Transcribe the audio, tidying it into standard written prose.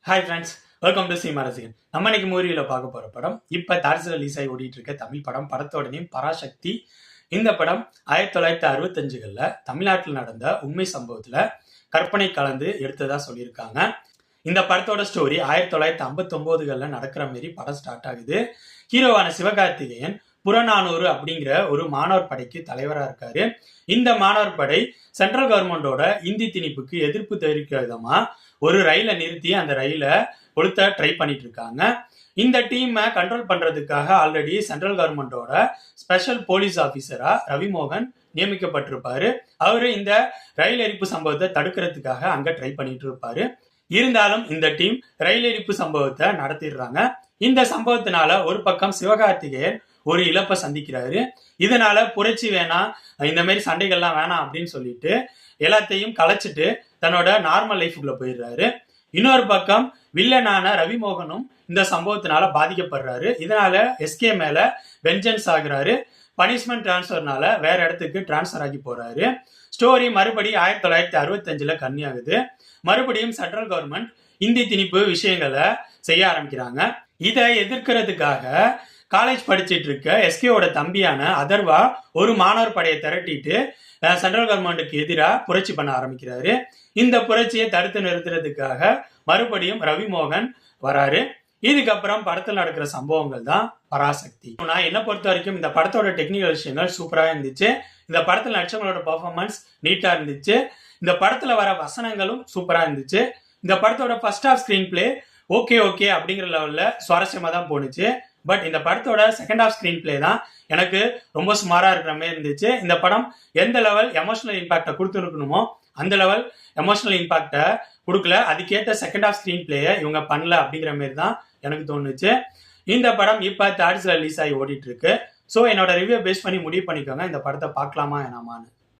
Hi friends, welcome to cinema ரசிகன். நம்ம இன்னைக்கு மூவியில் பார்க்க போகிற படம் இப்போ தாரிசில் ரிலீஸ் ஆகி ஓடிட்டு இருக்க தமிழ் படம். படத்தோட நேம் பராசக்தி. இந்த படம் 1965களில் தமிழ்நாட்டில் நடந்த உண்மை சம்பவத்தில் கற்பனை கலந்து எடுத்ததாக சொல்லியிருக்காங்க. இந்த படத்தோட ஸ்டோரி 1959களில் நடக்கிற மாரி படம் ஸ்டார்ட் ஆகுது. ஹீரோவான சிவகார்த்திகேயன் புறநானூறு அப்படிங்கிற ஒரு மாணவர் படைக்கு தலைவராக இருக்காரு. இந்த மாணவர் படை சென்ட்ரல் கவர்மெண்டோட இந்தி திணிப்புக்கு எதிர்ப்பு தெரிவிக்கிற விதமா ஒரு ரயிலை நிறுத்தி அந்த ரயிலை கொளுத்த ட்ரை பண்ணிட்டு இருக்காங்க. இந்த டீமை கண்ட்ரோல் பண்றதுக்காக ஆல்ரெடி சென்ட்ரல் கவர்மெண்டோட ஸ்பெஷல் போலீஸ் ஆபீசரா ரவிமோகன் நியமிக்கப்பட்டிருப்பாரு. அவரு இந்த ரயில் எரிப்பு சம்பவத்தை தடுக்கிறதுக்காக அங்க ட்ரை பண்ணிட்டு இருப்பாரு. இருந்தாலும் இந்த டீம் ரயில் எரிப்பு சம்பவத்தை நடத்திடுறாங்க. இந்த சம்பவத்தினால ஒரு பக்கம் சிவகார்த்திகேயன் ஒரு இழப்பை சந்திக்கிறாரு. இதனால புரட்சி வேணாம், இந்த மாதிரி சண்டைகள்லாம் வேணாம் அப்படின்னு சொல்லிட்டு எல்லாத்தையும் கலைச்சிட்டு தன்னோட நார்மல் லைஃபுக்குள்ள போயிடுறாரு. இன்னொரு பக்கம் வில்லனான ரவிமோகனும் இந்த சம்பவத்தினால பாதிக்கப்படுறாரு. இதனால எஸ்கே மேல வெஞ்சன்ஸ் ஆகுறாரு. பனிஷ்மெண்ட் டிரான்ஸ்பர்னால வேற இடத்துக்கு டிரான்ஸ்பர் ஆகி போறாரு. ஸ்டோரி மறுபடியும் 1965ல கன்னியாகுது. மறுபடியும் சென்ட்ரல் கவர்மெண்ட் இந்தி திணிப்பு விஷயங்களை செய்ய ஆரம்பிக்கிறாங்க. இதை எதிர்க்கிறதுக்காக காலேஜ் படிச்சுட்டு இருக்க எஸ்கேவோட தம்பியான அதர்வா ஒரு மாணவர் படையை திரட்டிட்டு சென்ட்ரல் கவர்மெண்ட்டுக்கு எதிராக புரட்சி பண்ண ஆரம்பிக்கிறாரு. இந்த புரட்சியை தடுத்து நிறுத்துறதுக்காக மறுபடியும் ரவிமோகன் வராரு. இதுக்கப்புறம் படத்தில் நடக்கிற சம்பவங்கள் தான் பராசக்தி. நான் என்ன பொறுத்த வரைக்கும் இந்த படத்தோட டெக்னிக்கல் விஷயங்கள் சூப்பராக இருந்துச்சு. இந்த படத்தில் நடிச்சவங்களோட பர்ஃபார்மன்ஸ் நீட்டா இருந்துச்சு. இந்த படத்துல வர வசனங்களும் சூப்பரா இருந்துச்சு. இந்த படத்தோட first half screen play okay அப்படிங்கிற லெவல்ல சுவாரஸ்யமா தான் போனுச்சு. பட் இந்த படத்தோட செகண்ட் ஹாஃப் ஸ்கிரீன் பிளே தான் எனக்கு ரொம்ப சுமாரா இருக்கிற மாதிரி இருந்துச்சு. இந்த படம் எந்த லெவல் எமோஷனல் இம்பாக்டை கொடுத்துருக்கணுமோ அந்த லெவல் எமோஷனல் இம்பாக்டை கொடுக்கல. அதுக்கேற்ற செகண்ட் ஹாஃப் ஸ்கிரீன் பிளேயை இவங்க பண்ணல அப்படிங்கிற மாதிரி தான் எனக்கு தோணுச்சு. இந்த படம் இப்போ தாரிசில் ரிலீஸ் ஆகி ஓடிட்டு இருக்கு. ஸோ என்னோட ரிவ்யூ பேஸ் பண்ணி முடிவு பண்ணிக்கோங்க இந்த படத்தை பார்க்கலாமா வேணாமான்னு.